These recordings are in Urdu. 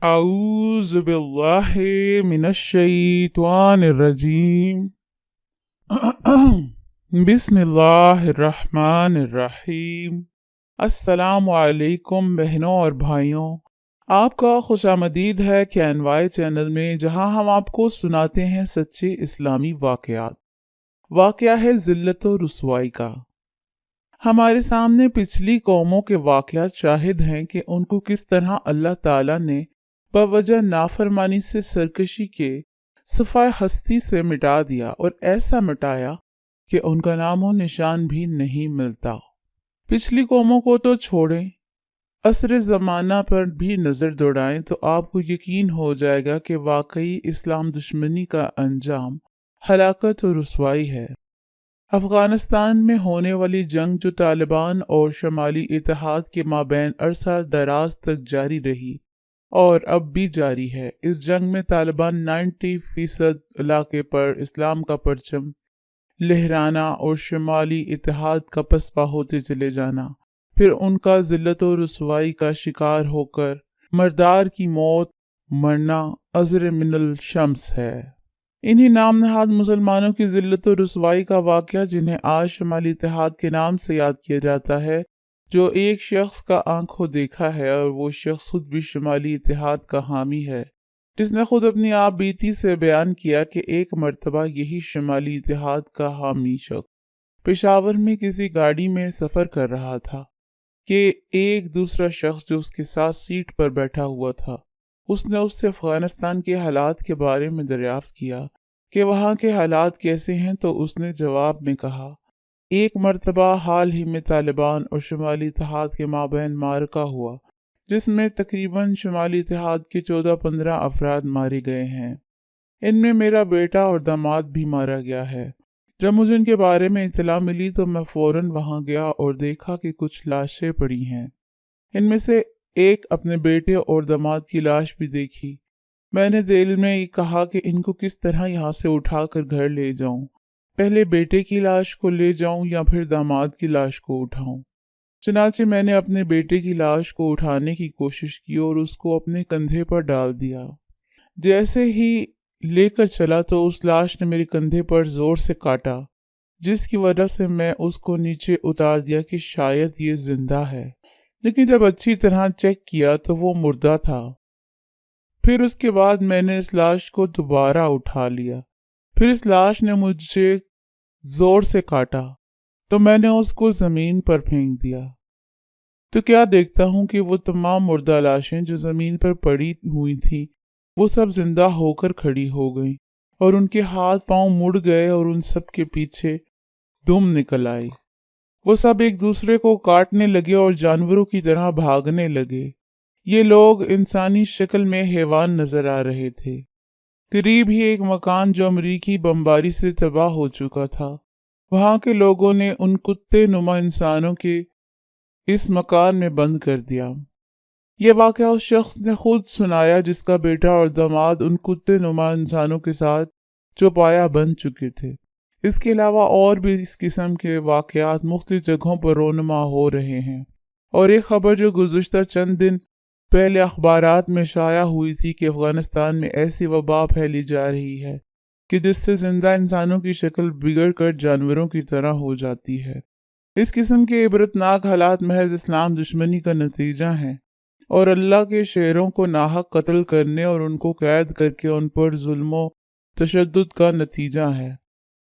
اعوذ باللہ من الشیطان الرجیم بسم اللہ الرحمن الرحیم۔ السلام علیکم بہنوں اور بھائیوں، آپ کا خوش آمدید ہے KNY چینل میں، جہاں ہم آپ کو سناتے ہیں سچے اسلامی واقعات۔ واقعہ ہے ذلت و رسوائی کا۔ ہمارے سامنے پچھلی قوموں کے واقعات شاہد ہیں کہ ان کو کس طرح اللہ تعالیٰ نے بوجہ نافرمانی سے سرکشی کے صفحہ ہستی سے مٹا دیا، اور ایسا مٹایا کہ ان کا نام و نشان بھی نہیں ملتا۔ پچھلی قوموں کو تو چھوڑیں، عصر زمانہ پر بھی نظر دوڑائیں تو آپ کو یقین ہو جائے گا کہ واقعی اسلام دشمنی کا انجام ہلاکت و رسوائی ہے۔ افغانستان میں ہونے والی جنگ جو طالبان اور شمالی اتحاد کے مابین عرصہ دراز تک جاری رہی اور اب بھی جاری ہے، اس جنگ میں طالبان 90% علاقے پر اسلام کا پرچم لہرانا اور شمالی اتحاد کا پسپا ہوتے چلے جانا، پھر ان کا ذلت و رسوائی کا شکار ہو کر مردار کی موت مرنا عذر من الشمس ہے۔ انہی نام نہاد مسلمانوں کی ذلت و رسوائی کا واقعہ، جنہیں آج شمالی اتحاد کے نام سے یاد کیا جاتا ہے، جو ایک شخص کا آنکھوں دیکھا ہے، اور وہ شخص خود بھی شمالی اتحاد کا حامی ہے، جس نے خود اپنی آپ بیتی سے بیان کیا کہ ایک مرتبہ یہی شمالی اتحاد کا حامی شخص پشاور میں کسی گاڑی میں سفر کر رہا تھا کہ ایک دوسرا شخص جو اس کے ساتھ سیٹ پر بیٹھا ہوا تھا، اس نے اس سے افغانستان کے حالات کے بارے میں دریافت کیا کہ وہاں کے حالات کیسے ہیں، تو اس نے جواب میں کہا، ایک مرتبہ حال ہی میں طالبان اور شمالی اتحاد کے مابین معرکہ ہوا، جس میں تقریباً شمالی اتحاد کے 14-15 افراد مارے گئے ہیں۔ ان میں میرا بیٹا اور داماد بھی مارا گیا ہے۔ جب مجھے ان کے بارے میں اطلاع ملی تو میں فوراً وہاں گیا اور دیکھا کہ کچھ لاشیں پڑی ہیں۔ ان میں سے ایک اپنے بیٹے اور داماد کی لاش بھی دیکھی۔ میں نے دل میں کہا کہ ان کو کس طرح یہاں سے اٹھا کر گھر لے جاؤں، پہلے بیٹے کی لاش کو لے جاؤں یا پھر داماد کی لاش کو اٹھاؤں۔ چنانچہ میں نے اپنے بیٹے کی لاش کو اٹھانے کی کوشش کی اور اس کو اپنے کندھے پر ڈال دیا۔ جیسے ہی لے کر چلا تو اس لاش نے میرے کندھے پر زور سے کاٹا، جس کی وجہ سے میں اس کو نیچے اتار دیا کہ شاید یہ زندہ ہے، لیکن جب اچھی طرح چیک کیا تو وہ مردہ تھا۔ پھر اس کے بعد میں نے اس لاش کو دوبارہ اٹھا لیا، پھر اس لاش نے مجھے زور سے کاٹا تو میں نے اس کو زمین پر پھینک دیا، تو کیا دیکھتا ہوں کہ وہ تمام مردہ لاشیں جو زمین پر پڑی ہوئی تھیں وہ سب زندہ ہو کر کھڑی ہو گئیں، اور ان کے ہاتھ پاؤں مڑ گئے اور ان سب کے پیچھے دم نکل آئی۔ وہ سب ایک دوسرے کو کاٹنے لگے اور جانوروں کی طرح بھاگنے لگے۔ یہ لوگ انسانی شکل میں حیوان نظر آ رہے تھے۔ قریب ہی ایک مکان جو امریکی بمباری سے تباہ ہو چکا تھا، وہاں کے لوگوں نے ان کتے نما انسانوں کے اس مکان میں بند کر دیا۔ یہ واقعہ اس شخص نے خود سنایا جس کا بیٹا اور داماد ان کتے نما انسانوں کے ساتھ چوپایا بن چکے تھے۔ اس کے علاوہ اور بھی اس قسم کے واقعات مختلف جگہوں پر رونما ہو رہے ہیں، اور ایک خبر جو گزشتہ چند دن پہلے اخبارات میں شائع ہوئی تھی کہ افغانستان میں ایسی وبا پھیلی جا رہی ہے کہ جس سے زندہ انسانوں کی شکل بگڑ کر جانوروں کی طرح ہو جاتی ہے۔ اس قسم کے عبرتناک حالات محض اسلام دشمنی کا نتیجہ ہیں، اور اللہ کے شہروں کو ناحق قتل کرنے اور ان کو قید کر کے ان پر ظلم و تشدد کا نتیجہ ہے۔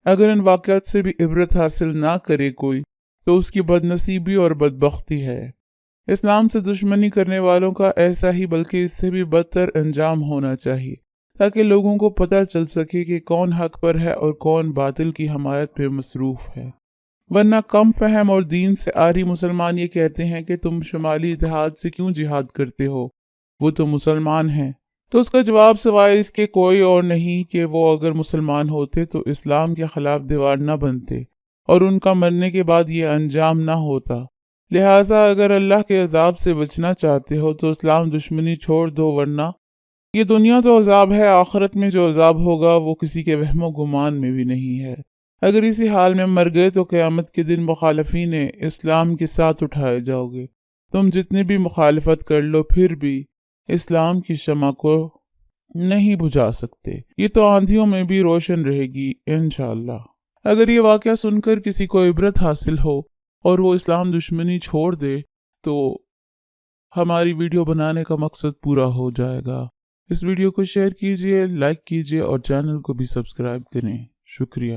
اگر ان واقعات سے بھی عبرت حاصل نہ کرے کوئی تو اس کی بدنصیبی اور بدبختی ہے۔ اسلام سے دشمنی کرنے والوں کا ایسا ہی بلکہ اس سے بھی بدتر انجام ہونا چاہیے، تاکہ لوگوں کو پتہ چل سکے کہ کون حق پر ہے اور کون باطل کی حمایت پہ مصروف ہے۔ ورنہ کم فہم اور دین سے عاری مسلمان یہ کہتے ہیں کہ تم شمالی اتحاد سے کیوں جہاد کرتے ہو، وہ تو مسلمان ہیں۔ تو اس کا جواب سوائے اس کے کوئی اور نہیں کہ وہ اگر مسلمان ہوتے تو اسلام کے خلاف دیوار نہ بنتے اور ان کا مرنے کے بعد یہ انجام نہ ہوتا۔ لہٰذا اگر اللہ کے عذاب سے بچنا چاہتے ہو تو اسلام دشمنی چھوڑ دو، ورنہ یہ دنیا تو عذاب ہے، آخرت میں جو عذاب ہوگا وہ کسی کے وہم و گمان میں بھی نہیں ہے۔ اگر اسی حال میں مر گئے تو قیامت کے دن مخالفین اسلام کے ساتھ اٹھائے جاؤ گے۔ تم جتنی بھی مخالفت کر لو پھر بھی اسلام کی شمع کو نہیں بجھا سکتے۔ یہ تو آندھیوں میں بھی روشن رہے گی انشاءاللہ۔ اگر یہ واقعہ سن کر کسی کو عبرت حاصل ہو اور وہ اسلام دشمنی چھوڑ دے تو ہماری ویڈیو بنانے کا مقصد پورا ہو جائے گا۔ اس ویڈیو کو شیئر کیجئے، لائک کیجئے اور چینل کو بھی سبسکرائب کریں۔ شکریہ۔